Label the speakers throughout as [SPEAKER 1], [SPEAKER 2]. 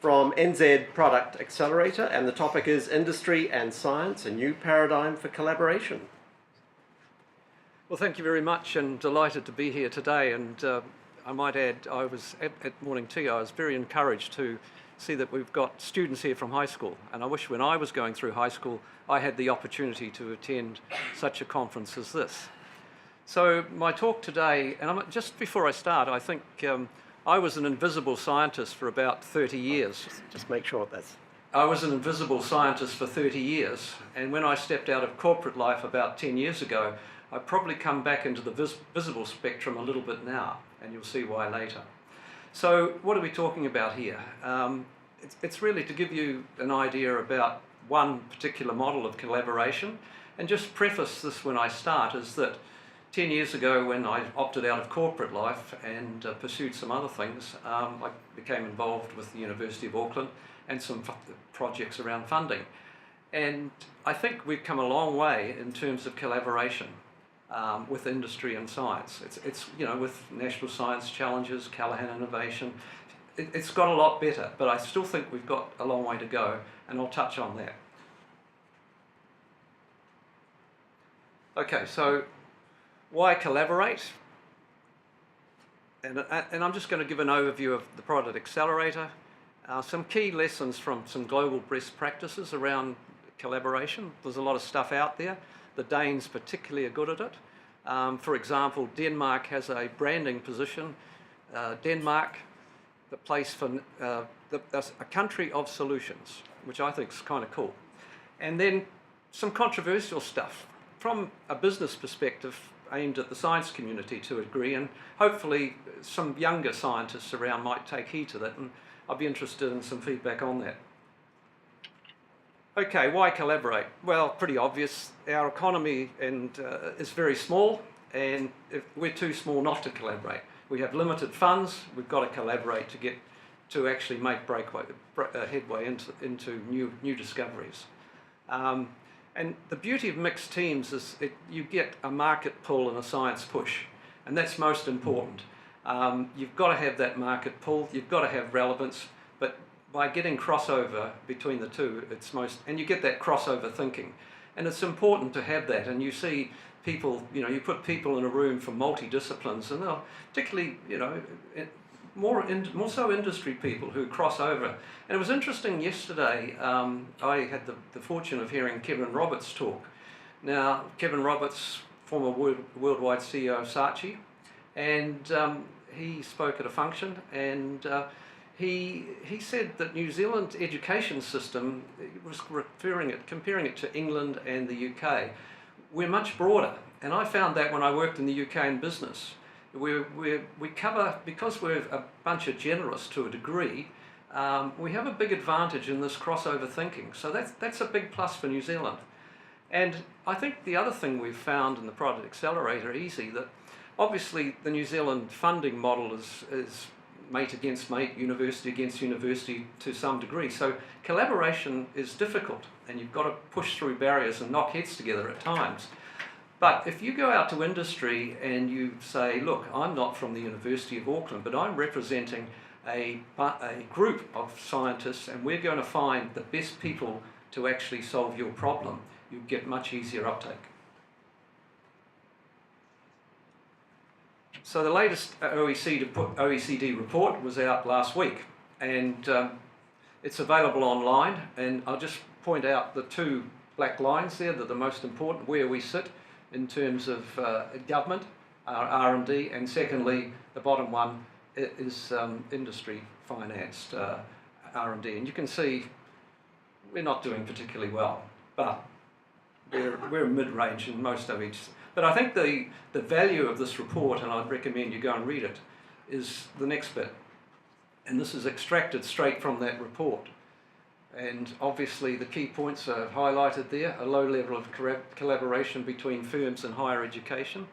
[SPEAKER 1] from NZ Product Accelerator, and the topic is Industry and Science, a New Paradigm for Collaboration.
[SPEAKER 2] Well, thank you very much, and delighted to be here today. And I might add, I was at morning tea, I was very encouraged to see that we've got students here from high school. And I wish when I was going through high school, I had the opportunity to attend such a conference as this. So my talk today, and just before I start, I think I was an invisible scientist for about 30 years.
[SPEAKER 1] Just make sure that's...
[SPEAKER 2] I was an invisible scientist for 30 years, and when I stepped out of corporate life about 10 years ago, I've probably come back into the visible spectrum a little bit now, and you'll see why later. So what are we talking about here? It's really to give you an idea about one particular model of collaboration, and just preface this when I start is that 10 years ago, when I opted out of corporate life and pursued some other things, I became involved with the University of Auckland and some projects around funding. And I think we've come a long way in terms of collaboration with industry and science. It's you know, with National Science Challenges, Callaghan Innovation, it's got a lot better, but I still think we've got a long way to go, and I'll touch on that. Okay, so why collaborate? And I'm just going to give an overview of the Product Accelerator, some key lessons from some global best practices around collaboration. There's a lot of stuff out there. The Danes particularly are good at it. For example, Denmark has a branding position. Denmark, the place for a country of solutions, which I think is kind of cool. And then some controversial stuff from a business perspective, aimed at the science community to a degree, and hopefully some younger scientists around might take heed to that, and I'd be interested in some feedback on that. Okay, why collaborate? Well, pretty obvious. Our economy is very small, and we're too small not to collaborate. We have limited funds. We've got to collaborate to actually make headway into new discoveries. And the beauty of mixed teams is you get a market pull and a science push, and that's most important. You've got to have that market pull, you've got to have relevance, but by getting crossover between the two, and you get that crossover thinking. And it's important to have that, and you see people, you know, you put people in a room from multidisciplines, and they'll particularly, you know, more so industry people who cross over. And it was interesting yesterday, I had the fortune of hearing Kevin Roberts talk. Now, Kevin Roberts, former worldwide CEO of Saatchi, and he spoke at a function, and he said that New Zealand's education system, was comparing it to England and the UK, we're much broader. And I found that when I worked in the UK in business. We cover, because we're a bunch of generalists to a degree, we have a big advantage in this crossover thinking. So that's a big plus for New Zealand. And I think the other thing we've found in the Product Accelerator easy, that obviously the New Zealand funding model is mate against mate, university against university to some degree. So collaboration is difficult, and you've got to push through barriers and knock heads together at times. But if you go out to industry and you say, look, I'm not from the University of Auckland, but I'm representing a group of scientists, and we're going to find the best people to actually solve your problem, you get much easier uptake. So the latest OECD report was out last week, and it's available online, and I'll just point out the two black lines there that are the most important, where we sit in terms of government, R&D, and secondly, the bottom one is industry financed R&D. And you can see we're not doing particularly well, but we're mid-range in most of each. But I think the value of this report, and I'd recommend you go and read it, is the next bit. And this is extracted straight from that report. And obviously the key points are highlighted there: a low level of collaboration between firms and higher education,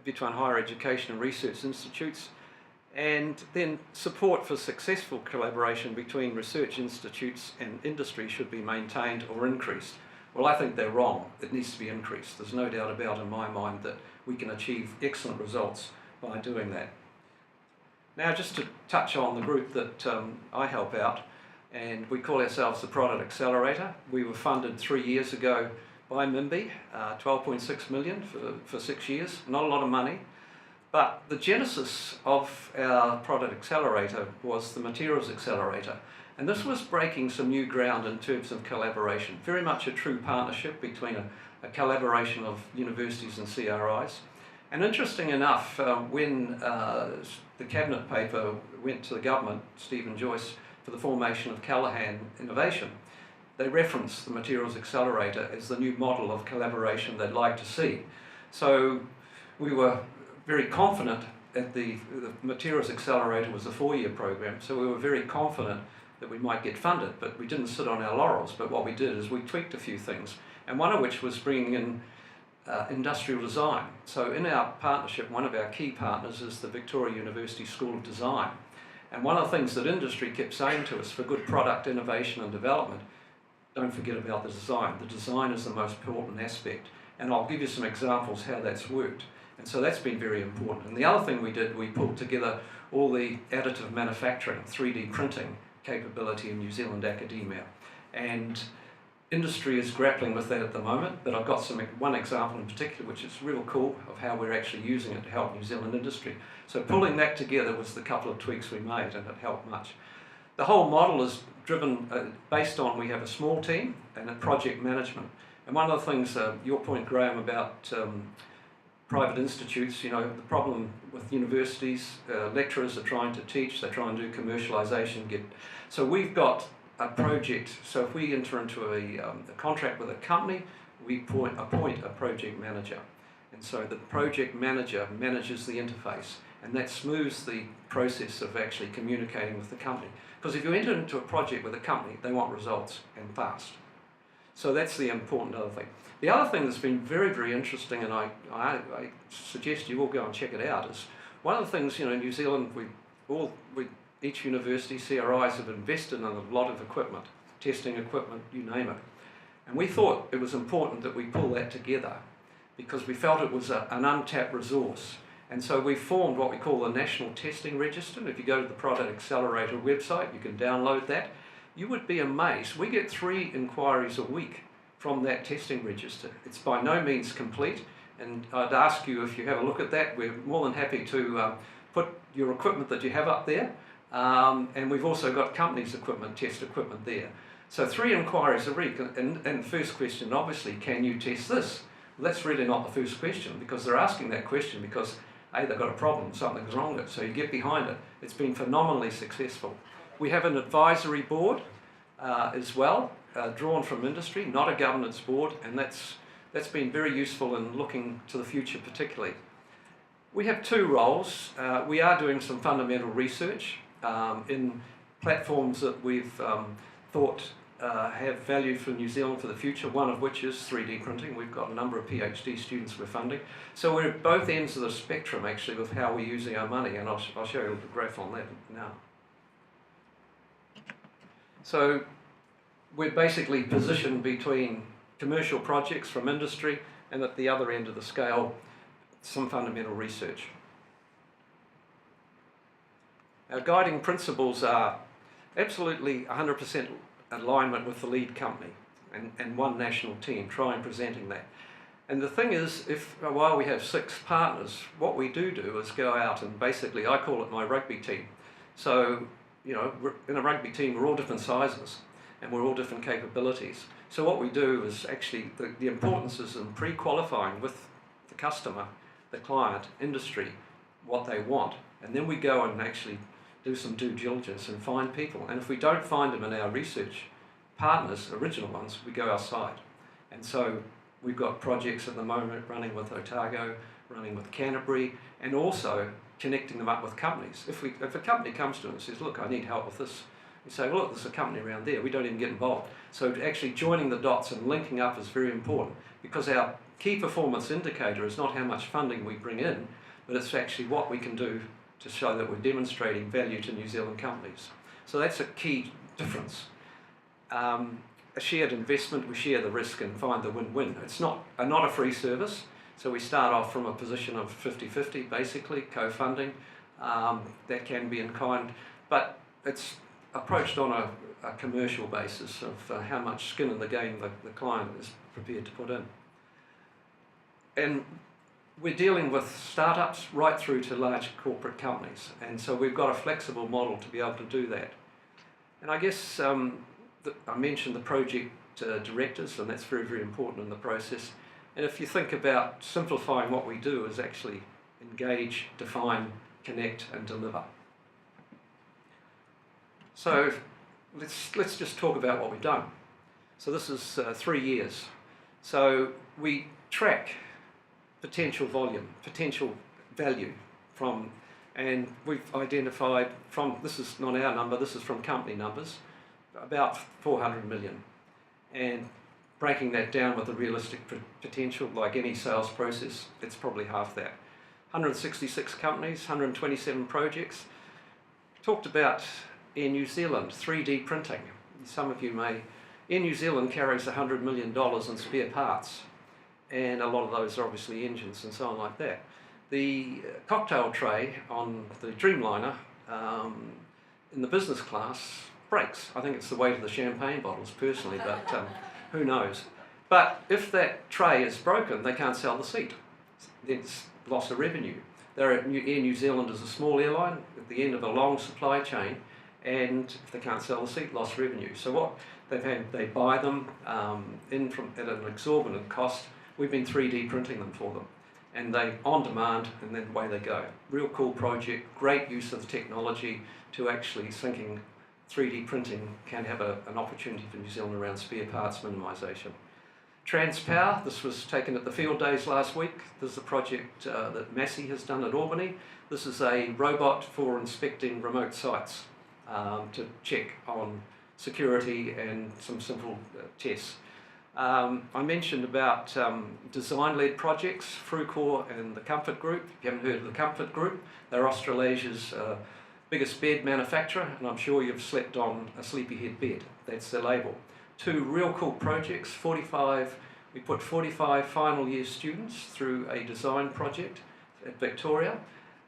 [SPEAKER 2] between higher education and research institutes, and then support for successful collaboration between research institutes and industry should be maintained or increased. Well, I think they're wrong. It needs to be increased. There's no doubt about in my mind that we can achieve excellent results by doing that. Now, just to touch on the group that I help out, and we call ourselves the Product Accelerator. We were funded 3 years ago by MIMBY, 12.6 million for 6 years, not a lot of money. But the genesis of our Product Accelerator was the Materials Accelerator. And this was breaking some new ground in terms of collaboration, very much a true partnership between a collaboration of universities and CRIs. And interesting enough, when the cabinet paper went to the government, Stephen Joyce, for the formation of Callaghan Innovation, they referenced the Materials Accelerator as the new model of collaboration they'd like to see. So we were very confident that the Materials Accelerator was a 4-year program, so we were very confident that we might get funded, but we didn't sit on our laurels. But what we did is we tweaked a few things, and one of which was bringing in industrial design. So in our partnership, one of our key partners is the Victoria University School of Design. And one of the things that industry kept saying to us for good product innovation and development, don't forget about the design. The design is the most important aspect. And I'll give you some examples how that's worked. And so that's been very important. And the other thing we did, we pulled together all the additive manufacturing, 3D printing capability in New Zealand academia. And industry is grappling with that at the moment, but I've got one example in particular which is real cool of how we're actually using it to help New Zealand industry. So pulling that together was the couple of tweaks we made, and it helped much. The whole model is driven based on, we have a small team and a project management. And one of the things, your point, Graham, about private institutes, you know, the problem with universities, lecturers are trying to teach, they try and do commercialisation. So we've got a project, so if we enter into a contract with a company, we appoint a project manager. And so the project manager manages the interface, and that smooths the process of actually communicating with the company. Because if you enter into a project with a company, they want results, and fast. So that's the important other thing. The other thing that's been very, very interesting, and I suggest you all go and check it out, is one of the things, you know, in New Zealand, each university, CRIs have invested in a lot of equipment, testing equipment, you name it. And we thought it was important that we pull that together because we felt it was an untapped resource. And so we formed what we call the National Testing Register. If you go to the Product Accelerator website, you can download that. You would be amazed. We get 3 inquiries a week from that testing register. It's by no means complete, and I'd ask you, if you have a look at that, we're more than happy to put your equipment that you have up there, and we've also got companies' equipment, test equipment there. So 3 inquiries a week, and the first question, obviously, can you test this? Well, that's really not the first question, because they're asking that question because A, they've got a problem, something's wrong with it, so you get behind it. It's been phenomenally successful. We have an advisory board as well, drawn from industry, not a governance board, and that's been very useful in looking to the future particularly. We have 2 roles. We are doing some fundamental research in platforms that we've thought have value for New Zealand for the future, one of which is 3D printing. We've got a number of PhD students we're funding. So we're at both ends of the spectrum actually with how we're using our money, and I'll show you a graph on that now. So we're basically positioned between commercial projects from industry and at the other end of the scale, some fundamental research. Our guiding principles are absolutely 100% alignment with the lead company and one national team, try and presenting that. And the thing is, while we have 6 partners, what we do is go out and basically, I call it my rugby team. So, you know, in a rugby team, we're all different sizes and we're all different capabilities. So what we do is actually, the importance is in pre-qualifying with the customer, the client, industry, what they want. And then we go and actually do some due diligence and find people. And if we don't find them in our research partners, original ones, we go outside. And so we've got projects at the moment running with Otago, running with Canterbury, and also connecting them up with companies. If a company comes to us and says, look, I need help with this, we say, well, look, there's a company around there. We don't even get involved. So actually joining the dots and linking up is very important, because our key performance indicator is not how much funding we bring in, but it's actually what we can do to show that we're demonstrating value to New Zealand companies. So that's a key difference. A shared investment, we share the risk and find the win-win. It's not a free service, so we start off from a position of 50-50, basically, co-funding. That can be in kind, but it's approached on a commercial basis of how much skin in the game the client is prepared to put in. And we're dealing with startups right through to large corporate companies, and so we've got a flexible model to be able to do that. And I guess I mentioned the project directors, and that's very, very important in the process. And if you think about simplifying what we do is actually engage, define, connect and deliver. So let's just talk about what we've done. So this is 3 years. So we track potential volume, potential value from, and we've identified from, this is not our number, this is from company numbers, about 400 million. And breaking that down with the realistic potential, like any sales process, it's probably half that. 166 companies, 127 projects. Talked about Air New Zealand, 3D printing. Some of you may, Air New Zealand carries $100 million in spare parts, and a lot of those are obviously engines and so on like that. The cocktail tray on the Dreamliner in the business class breaks. I think it's the weight of the champagne bottles personally, but who knows. But if that tray is broken, they can't sell the seat. It's loss of revenue. Air New Zealand is a small airline at the end of a long supply chain, and if they can't sell the seat, lost revenue. So what they've had, they buy them in from at an exorbitant cost. We've been 3D printing them for them, and they on demand, and then away they go. Real cool project, great use of the technology to actually thinking 3D printing can have an opportunity for New Zealand around spare parts minimisation. Transpower, this was taken at the field days last week. This is a project that Massey has done at Albany. This is a robot for inspecting remote sites to check on security and some simple tests. I mentioned about design-led projects, Frucor and the Comfort Group. If you haven't heard of the Comfort Group, they're Australasia's biggest bed manufacturer, and I'm sure you've slept on a sleepyhead bed. That's their label. 2 real cool projects, we put 45 final year students through a design project at Victoria.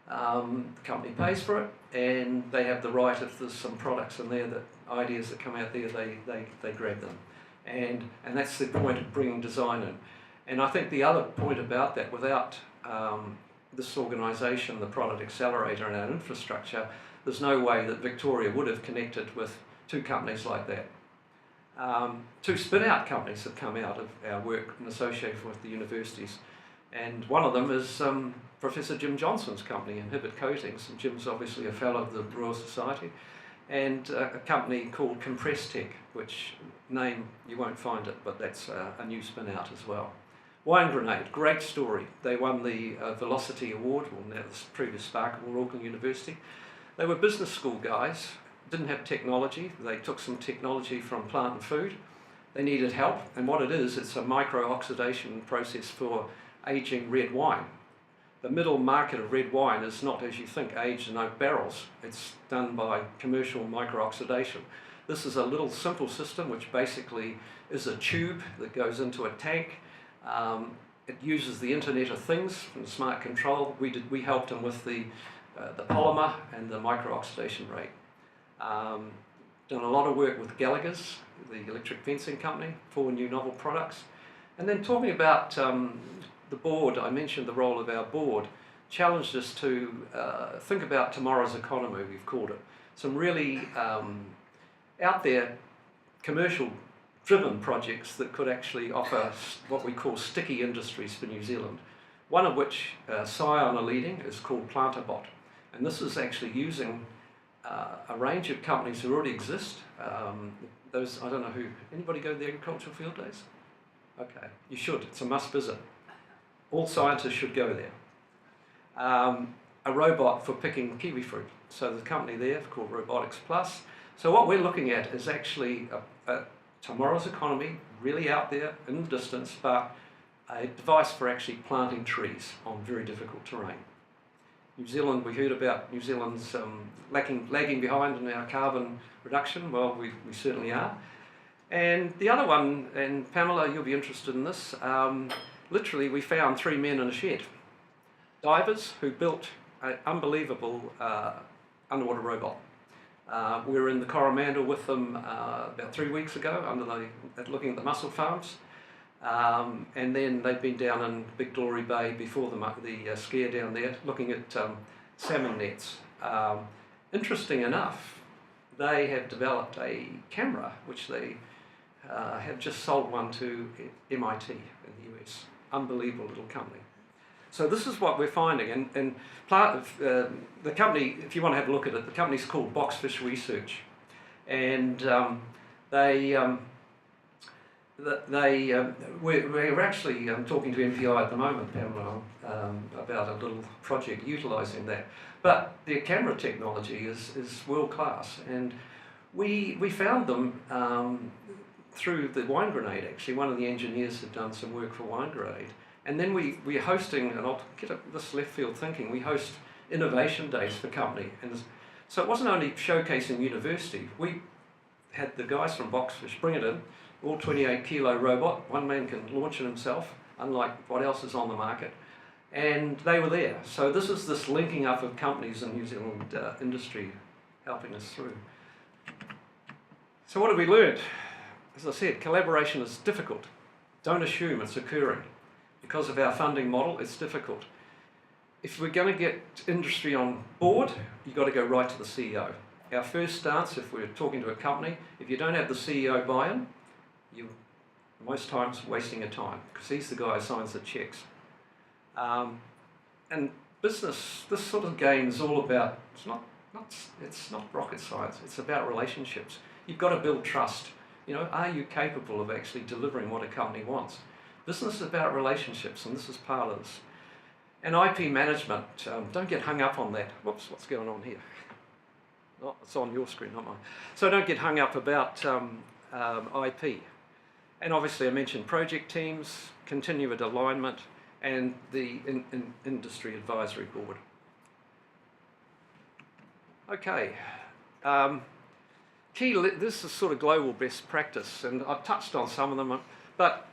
[SPEAKER 2] The company pays for it, and they have the right, if there's some products in there, that ideas that come out there, they grab them. And that's the point of bringing design in. And I think the other point about that, without this organisation, the Product Accelerator and our infrastructure, there's no way that Victoria would have connected with 2 companies like that. 2 spin-out companies have come out of our work and associated with the universities. And one of them is Professor Jim Johnson's company, Inhibit Coatings, and Jim's obviously a fellow of the Royal Society, and a company called Compress Tech, which name, you won't find it, but that's a new spin-out as well. Wine Grenade, great story. They won the Velocity Award, well now the previous Spark Award, Auckland University. They were business school guys, didn't have technology. They took some technology from plant and food. They needed help, and what it is, it's a micro-oxidation process for aging red wine. The middle market of red wine is not, as you think, aged in oak barrels. It's done by commercial micro-oxidation. This is a little simple system which basically is a tube that goes into a tank. It uses the Internet of Things from Smart Control. We helped them with the polymer and the micro-oxidation rate. Done a lot of work with Gallagher's, the electric fencing company, 4 new novel products. And then talking about the board, I mentioned the role of our board, challenged us to think about tomorrow's economy, we've called it. Some really out there commercial-driven projects that could actually offer what we call sticky industries for New Zealand. One of which Scion are leading is called Plantabot. And this is actually using a range of companies who already exist. Those, I don't know who, anybody go to the agricultural field days? Okay, you should, it's a must visit. All scientists should go there. A robot for picking kiwi fruit. So the company there called Robotics Plus. So what we're looking at is actually tomorrow's economy, really out there in the distance, but a device for actually planting trees on very difficult terrain. New Zealand, we heard about New Zealand's lagging behind in our carbon reduction. Well, we certainly are. And the other one, and Pamela, you'll be interested in this, literally we found 3 men in a shed. Divers who built an unbelievable underwater robot. We were in the Coromandel with them about 3 weeks ago, looking at the mussel farms, and then they've been down in Big Glory Bay before the scare down there, looking at salmon nets. Interesting enough, they have developed a camera which they have just sold one to MIT in the US. Unbelievable little company. So this is what we're finding, and part of the company, if you want to have a look at it, the company's called Boxfish Research, and we're actually talking to MPI at the moment, Pamela, about a little project utilising that. But their camera technology is world class, and we found them through the Wine Grenade. Actually, one of the engineers had done some work for Wine Grenade. And then we're hosting, and I'll get this left field thinking, we host innovation days for company. And so it wasn't only showcasing university, we had the guys from Boxfish bring it in, all 28 kilo robot, one man can launch it himself, unlike what else is on the market. And they were there. So this linking up of companies in New Zealand industry helping us through. So what have we learned? As I said, collaboration is difficult. Don't assume it's occurring. Because of our funding model, it's difficult. If we're going to get industry on board, you've got to go right to the CEO. Our first stance, if we're talking to a company, if you don't have the CEO buy-in, you're most times wasting your time, because he's the guy who signs the checks. And business, this sort of game is all about, it's not rocket science, it's about relationships. You've got to build trust. You know, are you capable of actually delivering what a company wants? Business is about relationships, and this is part of this. And IP management, don't get hung up on that. Whoops, what's going on here? Oh, it's on your screen, not mine. So don't get hung up about IP. And obviously I mentioned project teams, continued alignment, and the industry advisory board. Okay. This is sort of global best practice, and I've touched on some of them, but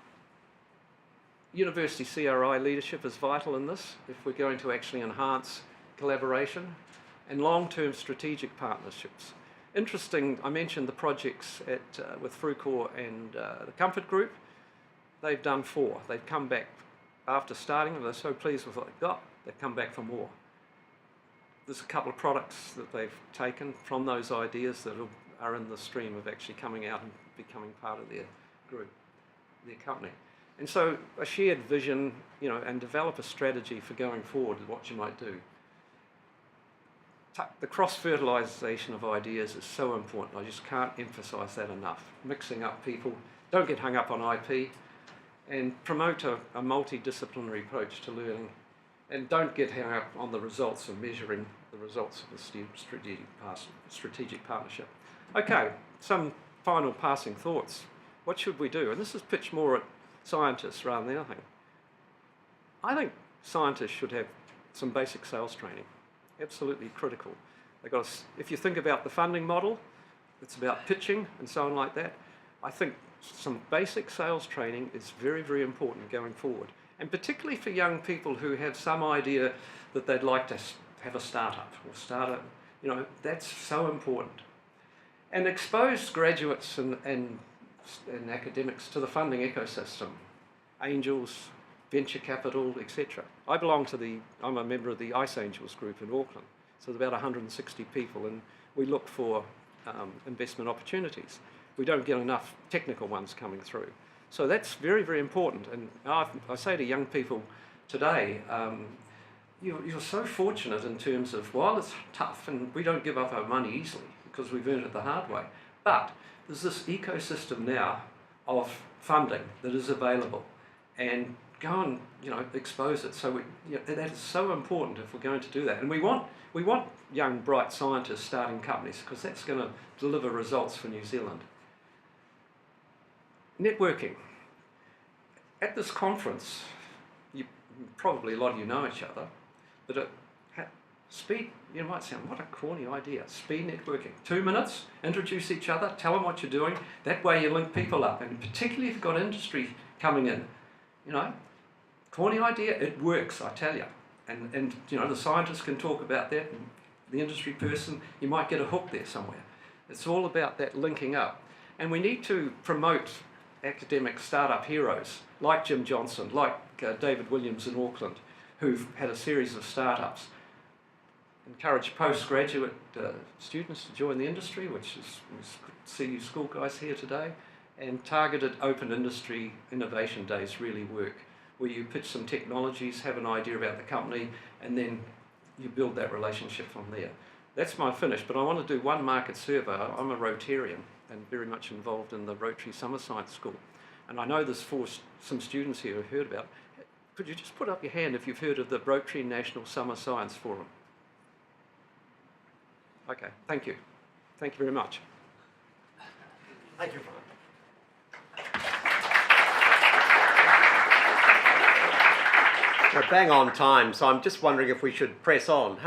[SPEAKER 2] university CRI leadership is vital in this if we're going to actually enhance collaboration and long-term strategic partnerships. Interesting, I mentioned the projects with Frucor and the Comfort Group. They've done 4. They've come back after starting, and they're so pleased with what they've got, they've come back for more. There's a couple of products that they've taken from those ideas that are in the stream of actually coming out and becoming part of their group, their company. And so a shared vision, you know, and develop a strategy for going forward, what you might do. The cross-fertilisation of ideas is so important. I just can't emphasise that enough. Mixing up people, don't get hung up on IP, and promote a multidisciplinary approach to learning, and don't get hung up on the results of measuring the results of a strategic partnership. Okay, some final passing thoughts. What should we do? And this is pitched more at scientists rather than anything. I think scientists should have some basic sales training. Absolutely critical. If you think about the funding model, it's about pitching and so on like that. I think some basic sales training is very, very important going forward. And particularly for young people who have some idea that they'd like to have a startup or start you know, that's so important. And expose graduates and academics to the funding ecosystem, angels, venture capital, etc. I'm a member of the Ice Angels group in Auckland, so there's about 160 people, and we look for investment opportunities. We don't get enough technical ones coming through. So that's very, very important. And I say to young people today, you're so fortunate in terms of, while it's tough and we don't give up our money easily because we've earned it the hard way, but there's this ecosystem now of funding that is available, and go and, you know, expose it. So that is so important if we're going to do that. And we want young, bright scientists starting companies, because that's going to deliver results for New Zealand. Networking. At this conference, probably a lot of you know each other, but speed, you might sound, what a corny idea. Speed networking. 2 minutes, introduce each other, tell them what you're doing. That way you link people up, and particularly if you've got industry coming in, you know, corny idea, it works, I tell you. And you know, the scientists can talk about that, and the industry person, you might get a hook there somewhere. It's all about that linking up. And we need to promote academic startup heroes like Jim Johnson, like David Williams in Auckland, who've had a series of startups. Encourage postgraduate students to join the industry, which is, we see you school guys here today, and targeted open industry innovation days really work, where you pitch some technologies, have an idea about the company, and then you build that relationship from there. That's my finish, but I want to do one market survey. I'm a Rotarian and very much involved in the Rotary Summer Science School. And I know there's some students here who've heard about it. Could you just put up your hand if you've heard of the Rotary National Summer Science Forum? Okay, thank you. Thank you very much.
[SPEAKER 1] Thank you, Brian. We're bang on time, so I'm just wondering if we should press on.